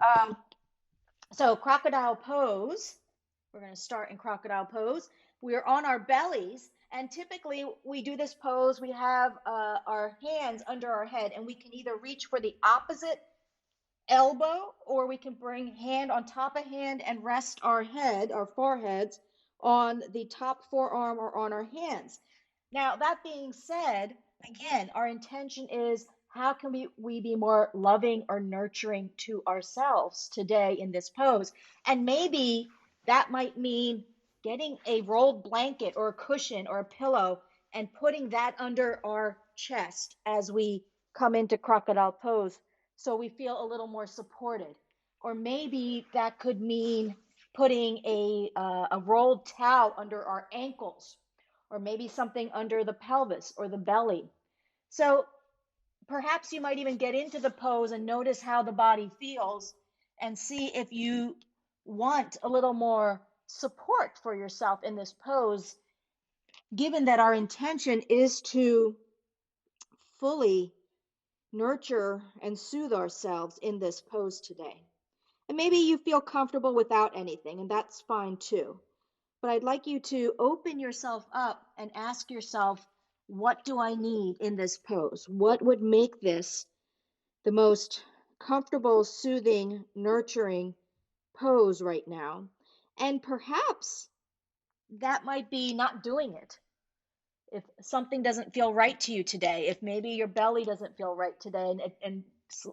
Um, so crocodile pose, we're going to start in crocodile pose. We're on our bellies, and typically we do this pose. We have our hands under our head, and we can either reach for the opposite elbow, or we can bring hand on top of hand and rest our head, our foreheads, on the top forearm or on our hands. Now, that being said, again, our intention is how can we be more loving or nurturing to ourselves today in this pose? And maybe that might mean getting a rolled blanket or a cushion or a pillow and putting that under our chest as we come into crocodile pose so we feel a little more supported. Or maybe that could mean putting a rolled towel under our ankles, or maybe something under the pelvis or the belly. So perhaps you might even get into the pose and notice how the body feels and see if you want a little more support for yourself in this pose, given that our intention is to fully nurture and soothe ourselves in this pose today. And maybe you feel comfortable without anything, and that's fine too. But I'd like you to open yourself up and ask yourself, what do I need in this pose? What would make this the most comfortable, soothing, nurturing pose right now? And perhaps that might be not doing it. If something doesn't feel right to you today, if maybe your belly doesn't feel right today, and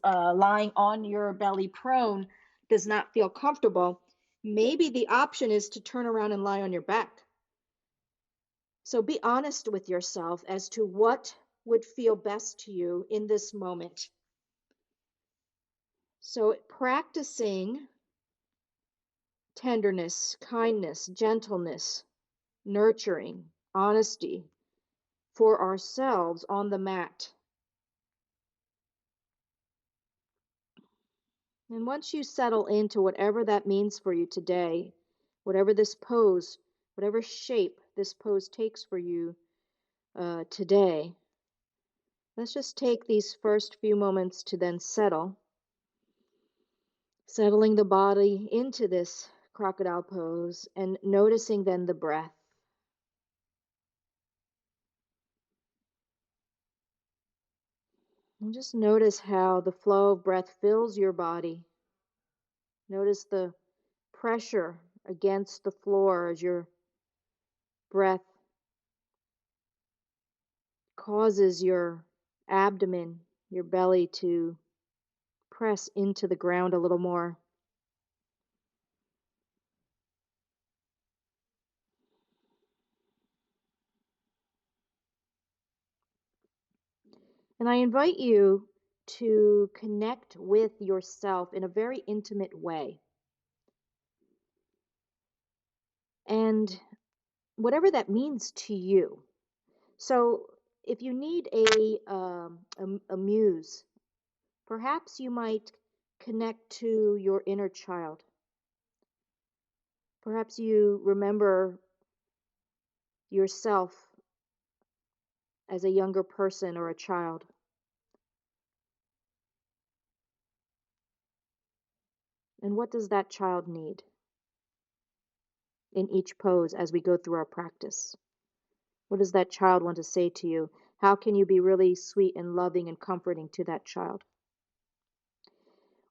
lying on your belly prone does not feel comfortable, maybe the option is to turn around and lie on your back. So be honest with yourself as to what would feel best to you in this moment. So practicing tenderness, kindness, gentleness, nurturing, honesty for ourselves on the mat. And once you settle into whatever that means for you today, whatever this pose, whatever shape this pose takes for you today, let's just take these first few moments to then settle, settling the body into this crocodile pose and noticing then the breath. And just notice how the flow of breath fills your body. Notice the pressure against the floor as your breath causes your abdomen, your belly to press into the ground a little more. And I invite you to connect with yourself in a very intimate way. And whatever that means to you. So if you need a muse, perhaps you might connect to your inner child. Perhaps you remember yourself as a younger person or a child. And what does that child need in each pose as we go through our practice? What does that child want to say to you? How can you be really sweet and loving and comforting to that child?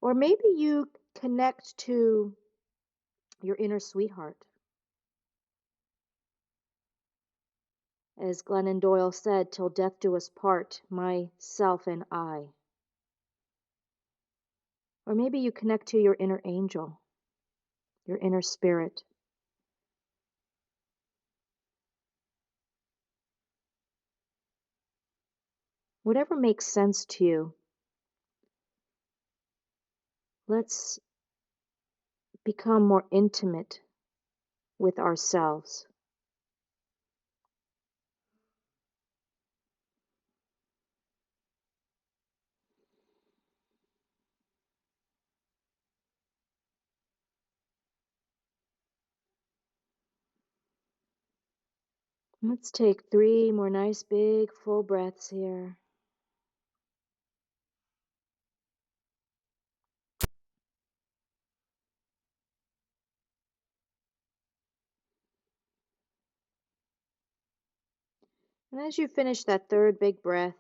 Or maybe you connect to your inner sweetheart. As Glennon Doyle said, till death do us part, myself and I. Or maybe you connect to your inner angel, your inner spirit. Whatever makes sense to you, let's become more intimate with ourselves. Let's take 3 more nice big full breaths here. And as you finish that third big breath,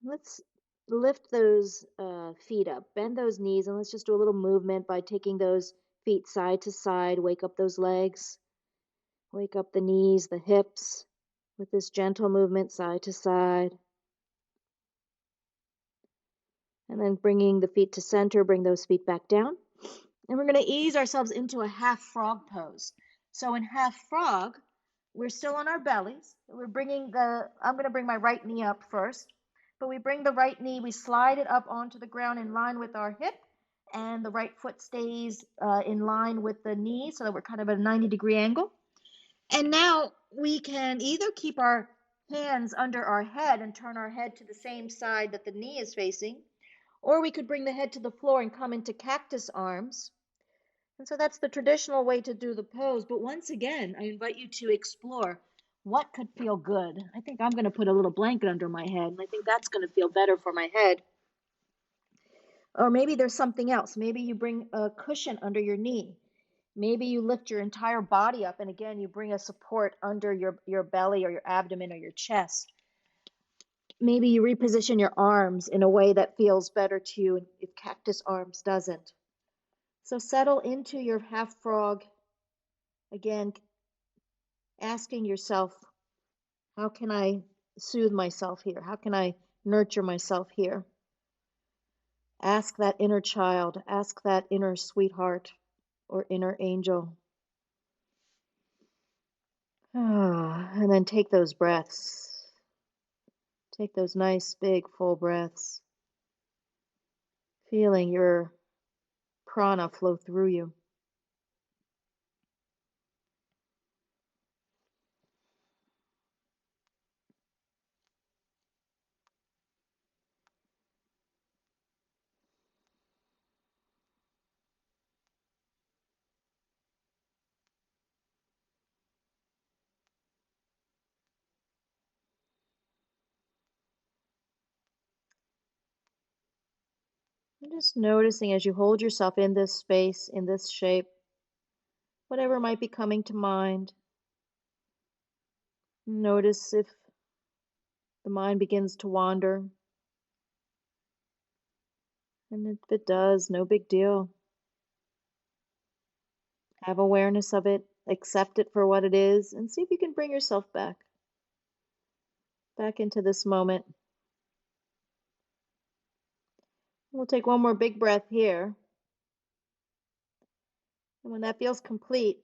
let's lift those feet up, bend those knees, and let's just do a little movement by taking those feet side to side. Wake up those legs, wake up the knees, the hips with this gentle movement side to side. And then bringing the feet to center, bring those feet back down. And we're going to ease ourselves into a half frog pose. So in half frog, we're still on our bellies. I'm going to bring my right knee up first. But we bring the right knee, we slide it up onto the ground in line with our hip, and the right foot stays in line with the knee so that we're kind of at a 90-degree angle. And now we can either keep our hands under our head and turn our head to the same side that the knee is facing, or we could bring the head to the floor and come into cactus arms. And so that's the traditional way to do the pose. But once again, I invite you to explore what could feel good. I think I'm going to put a little blanket under my head, and I think that's going to feel better for my head. Or maybe there's something else. Maybe you bring a cushion under your knee. Maybe you lift your entire body up, and again, you bring a support under your belly or your abdomen or your chest. Maybe you reposition your arms in a way that feels better to you if cactus arms doesn't. So settle into your half frog. Again, asking yourself, how can I soothe myself here? How can I nurture myself here? Ask that inner child, ask that inner sweetheart or inner angel. And then take those breaths. Take those nice, big, full breaths, feeling your prana flow through you. And just noticing as you hold yourself in this space, in this shape, whatever might be coming to mind. Notice if the mind begins to wander. And if it does, no big deal. Have awareness of it, accept it for what it is, and see if you can bring yourself back into this moment. We'll take one more big breath here. And when that feels complete,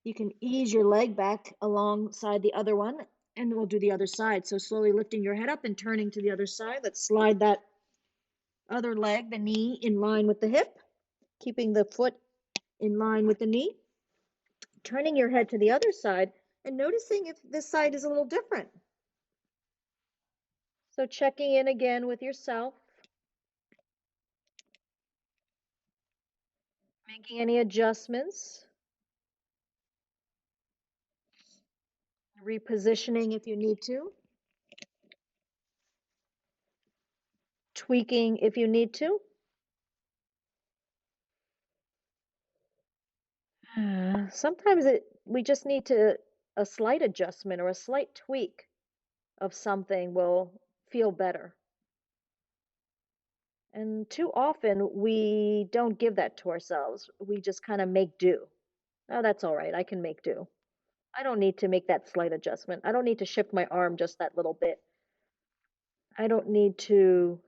you can ease your leg back alongside the other one, and we'll do the other side. So slowly lifting your head up and turning to the other side. Let's slide that other leg, the knee, in line with the hip, keeping the foot in line with the knee. Turning your head to the other side and noticing if this side is a little different. So checking in again with yourself, making any adjustments, repositioning if you need to, tweaking if you need to. Sometimes we just need a slight adjustment or a slight tweak of something will feel better. And too often we don't give that to ourselves. We just kind of make do. Oh, that's all right. I can make do. I don't need to make that slight adjustment. I don't need to shift my arm just that little bit. I don't need to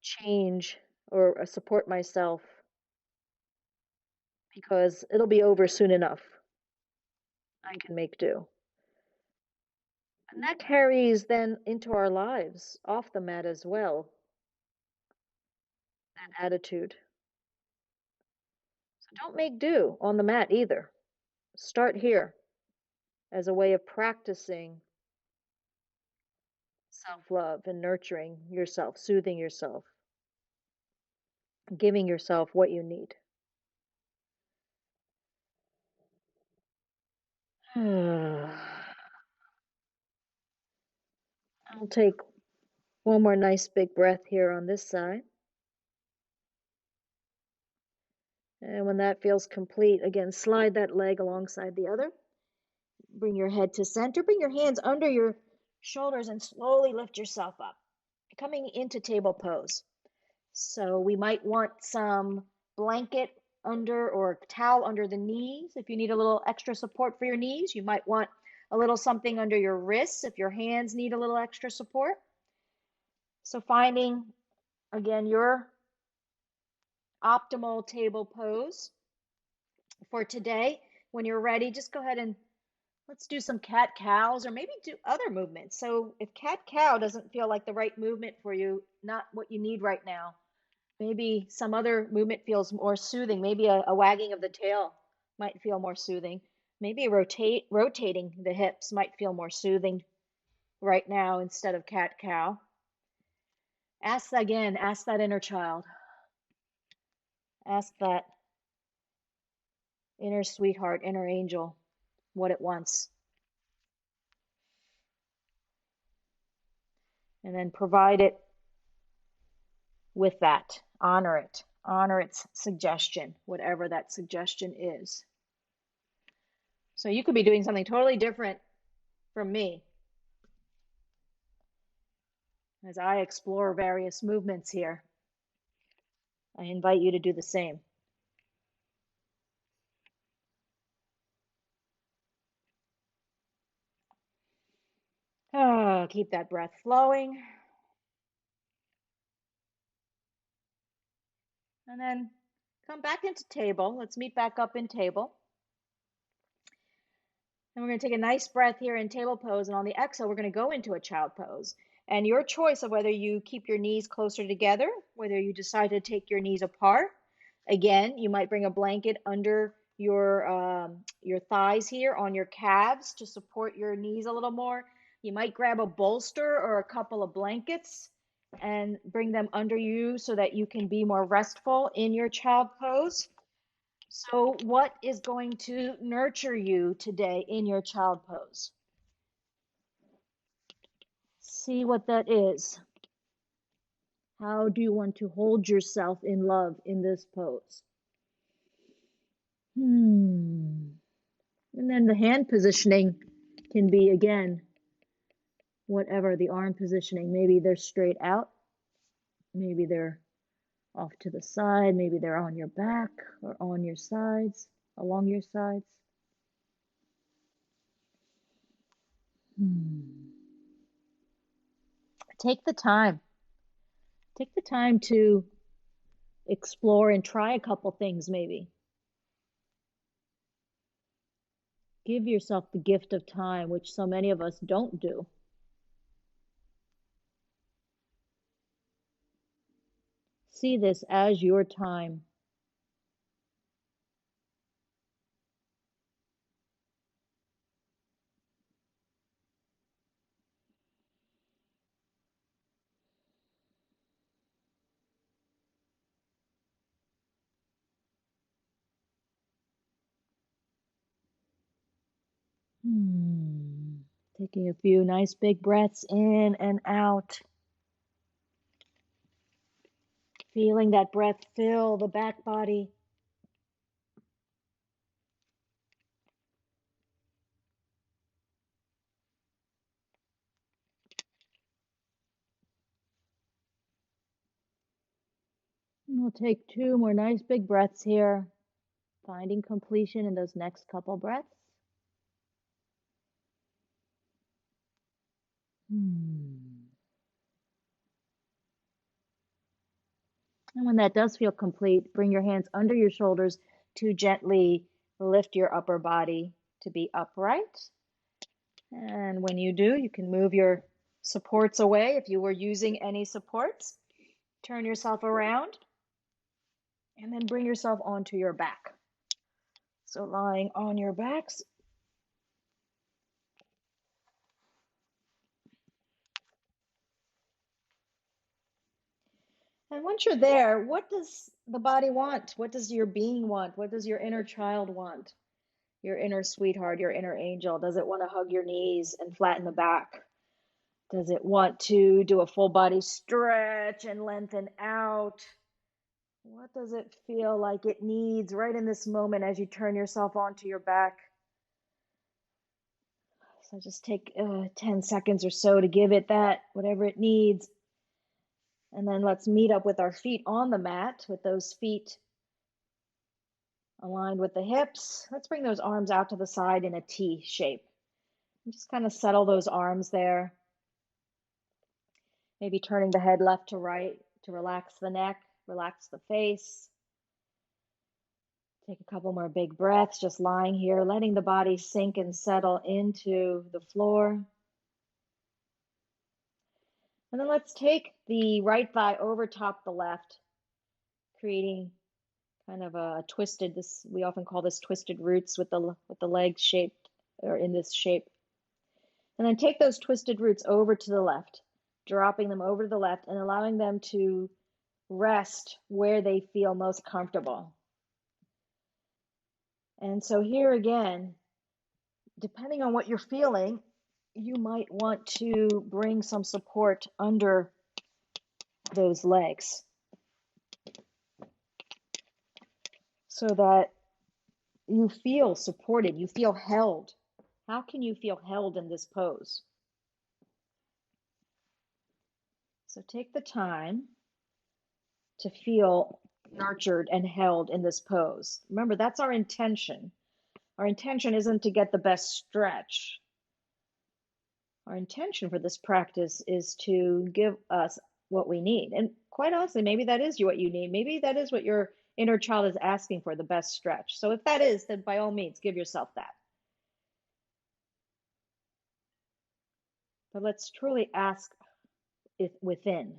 change or support myself because it'll be over soon enough. I can make do. And that carries then into our lives off the mat as well, that attitude. So don't make do on the mat either. Start here as a way of practicing self love and nurturing yourself, soothing yourself, giving yourself what you need. I'll take one more nice big breath here on this side. And when that feels complete, again, slide that leg alongside the other. Bring your head to center. Bring your hands under your shoulders and slowly lift yourself up. Coming into table pose. So we might want some blanket under or towel under the knees. If you need a little extra support for your knees, you might want a little something under your wrists if your hands need a little extra support. So finding, again, your optimal table pose for today. When you're ready, just go ahead and let's do some cat cows or maybe do other movements. So if cat cow doesn't feel like the right movement for you, not what you need right now, maybe some other movement feels more soothing. Maybe a wagging of the tail might feel more soothing. Maybe rotating the hips might feel more soothing right now instead of cat cow. Ask that again, ask that inner child. Ask that inner sweetheart, inner angel, what it wants. And then provide it with that. Honor it. Honor its suggestion, whatever that suggestion is. So you could be doing something totally different from me as I explore various movements here. I invite you to do the same. Oh, keep that breath flowing. And then come back into table. Let's meet back up in table. And we're going to take a nice breath here in table pose. And on the exhale, we're going to go into a child pose. And your choice of whether you keep your knees closer together, whether you decide to take your knees apart. Again, you might bring a blanket under your thighs here on your calves to support your knees a little more. You might grab a bolster or a couple of blankets and bring them under you so that you can be more restful in your child pose. So what is going to nurture you today in your child pose? See what that is. How do you want to hold yourself in love in this pose? And then the hand positioning can be, again, whatever the arm positioning. Maybe they're straight out. Maybe they're off to the side. Maybe they're on your back or on your sides, along your sides. Take the time. Take the time to explore and try a couple things maybe. Give yourself the gift of time, which so many of us don't do. See this as your time. Taking a few nice big breaths in and out. Feeling that breath fill the back body. And we'll take 2 more nice big breaths here, finding completion in those next couple breaths. And when that does feel complete, bring your hands under your shoulders to gently lift your upper body to be upright. And when you do, you can move your supports away if you were using any supports. Turn yourself around and then bring yourself onto your back. So lying on your backs. And once you're there, what does the body want? What does your being want? What does your inner child want? Your inner sweetheart, your inner angel? Does it want to hug your knees and flatten the back? Does it want to do a full body stretch and lengthen out? What does it feel like it needs right in this moment as you turn yourself onto your back? So just take 10 seconds or so to give it that, whatever it needs. And then let's meet up with our feet on the mat, with those feet aligned with the hips. Let's bring those arms out to the side in a T shape. And just kind of settle those arms there. Maybe turning the head left to right to relax the neck, relax the face. Take a couple more big breaths, just lying here, letting the body sink and settle into the floor. And then let's take the right thigh over top the left, creating kind of a twisted, this we often call this twisted roots with the legs shaped or in this shape. And then take those twisted roots over to the left, dropping them over to the left and allowing them to rest where they feel most comfortable. And so here again, depending on what you're feeling, you might want to bring some support under those legs so that you feel supported, you feel held. How can you feel held in this pose? So take the time to feel nurtured and held in this pose. Remember, that's our intention. Our intention isn't to get the best stretch. Our intention for this practice is to give us what we need. And quite honestly, maybe that is what you need. Maybe that is what your inner child is asking for, the best stretch. So if that is, then by all means, give yourself that. But let's truly ask it within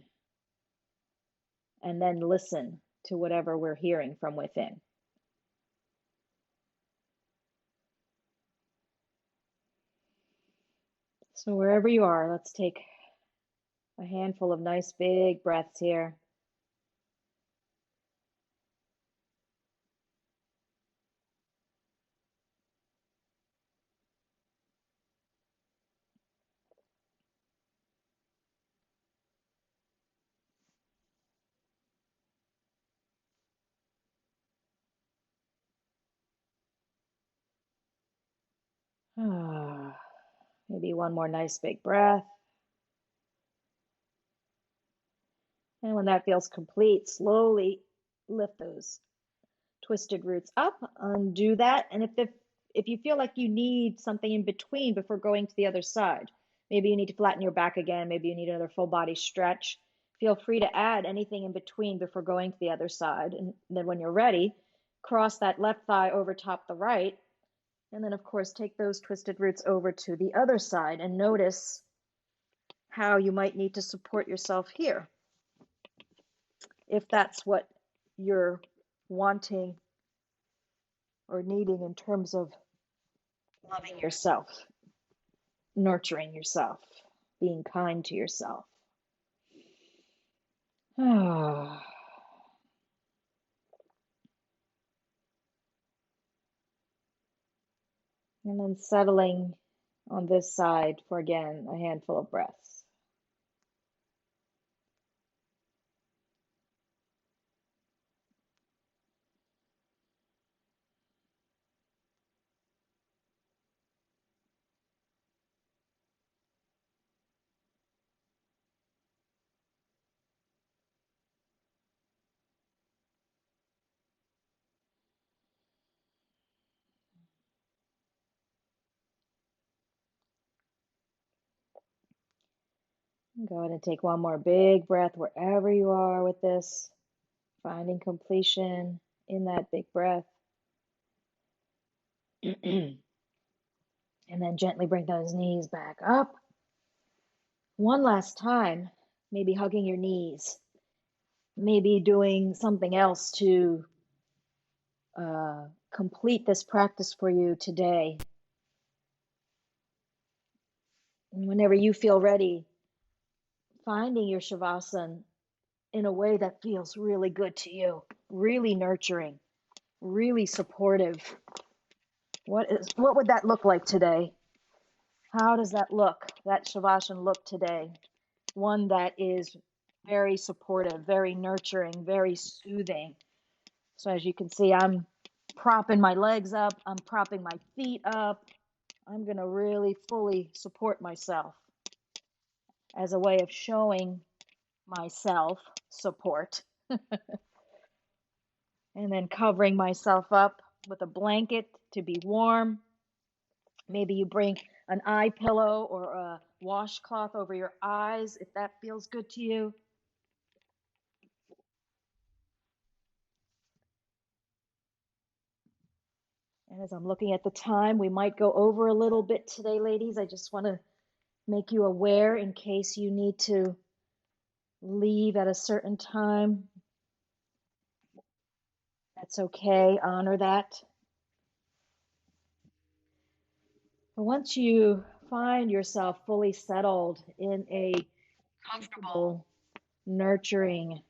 and then listen to whatever we're hearing from within. So wherever you are, let's take a handful of nice big breaths here. Maybe one more nice big breath. And when that feels complete, slowly lift those twisted roots up, undo that. And if you feel like you need something in between before going to the other side, maybe you need to flatten your back again, maybe you need another full body stretch, feel free to add anything in between before going to the other side. And then when you're ready, cross that left thigh over top the right. And then, of course, take those twisted roots over to the other side and notice how you might need to support yourself here, if that's what you're wanting or needing in terms of loving yourself, nurturing yourself, being kind to yourself. And then settling on this side for, again, a handful of breaths. Go ahead and take one more big breath wherever you are with this, finding completion in that big breath. And then gently bring those knees back up. One last time, maybe hugging your knees, maybe doing something else to complete this practice for you today. And whenever you feel ready, finding your Shavasana in a way that feels really good to you, really nurturing, really supportive. What would that look like today? How does that look, that Shavasana look today? One that is very supportive, very nurturing, very soothing. So as you can see, I'm propping my legs up, I'm propping my feet up, I'm going to really fully support myself as a way of showing myself support. And then covering myself up with a blanket to be warm. Maybe you bring an eye pillow or a washcloth over your eyes if that feels good to you. And as I'm looking at the time, we might go over a little bit today, ladies. I just want to make you aware in case you need to leave at a certain time. That's okay. Honor that. But once you find yourself fully settled in a comfortable, nurturing,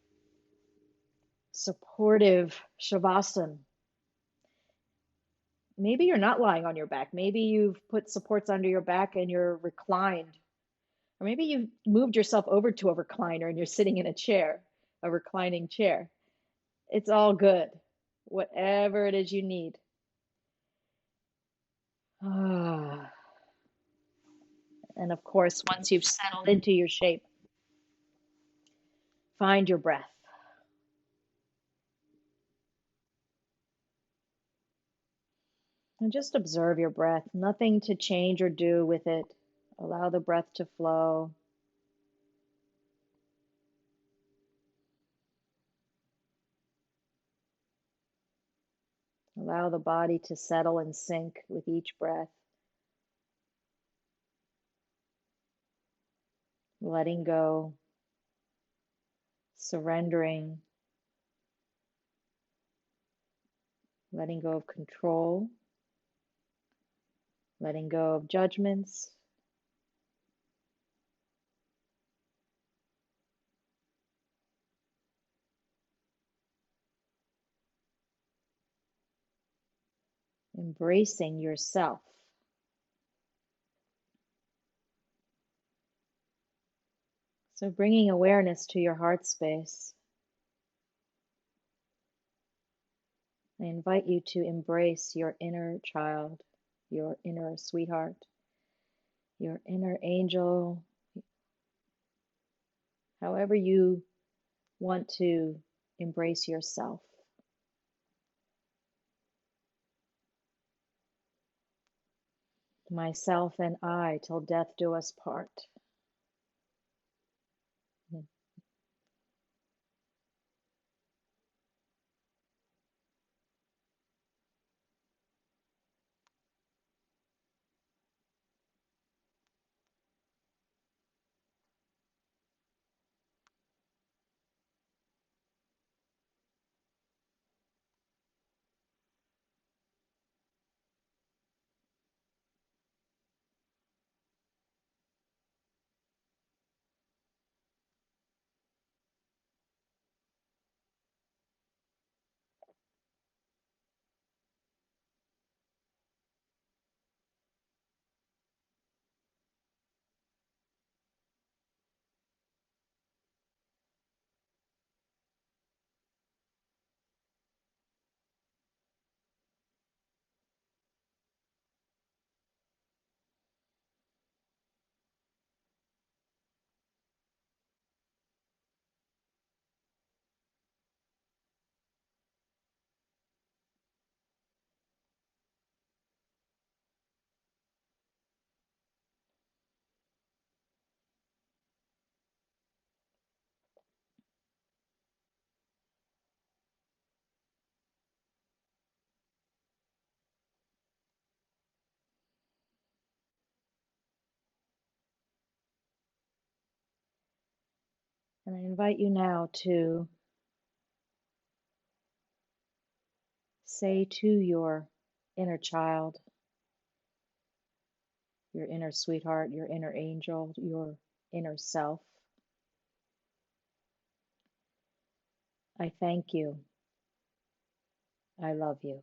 supportive Shavasana, maybe you're not lying on your back. Maybe you've put supports under your back and you're reclined. Or maybe you've moved yourself over to a recliner and you're sitting in a chair, a reclining chair. It's all good. Whatever it is you need. And of course, once you've settled into your shape, find your breath. And just observe your breath. Nothing to change or do with it. Allow the breath to flow. Allow the body to settle and sink with each breath. Letting go, surrendering, letting go of control, letting go of judgments, embracing yourself. So bringing awareness to your heart space. I invite you to embrace your inner child, your inner sweetheart, your inner angel, however you want to embrace yourself. Myself and I, till death do us part. And I invite you now to say to your inner child, your inner sweetheart, your inner angel, your inner self, I thank you. I love you.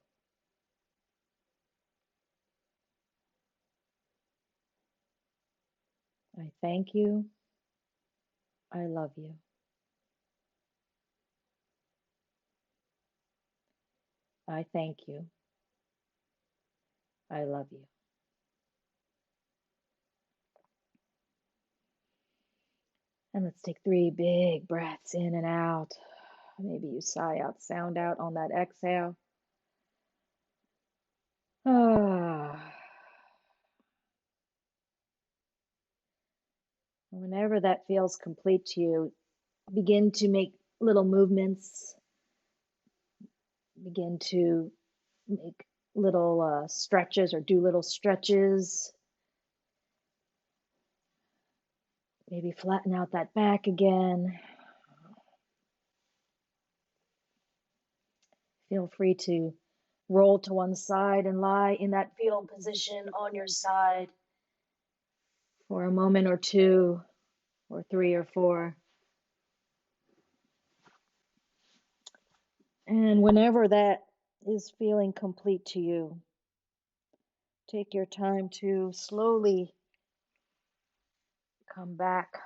I thank you. I love you. I thank you. I love you. And let's take 3 big breaths in and out. Maybe you sigh out, sound out on that exhale. Ah. Whenever that feels complete to you, begin to make little movements, begin to make little stretches or do little stretches. Maybe flatten out that back again. Feel free to roll to one side and lie in that fetal position on your side for a moment or 2 or 3 or 4. And whenever that is feeling complete to you, take your time to slowly come back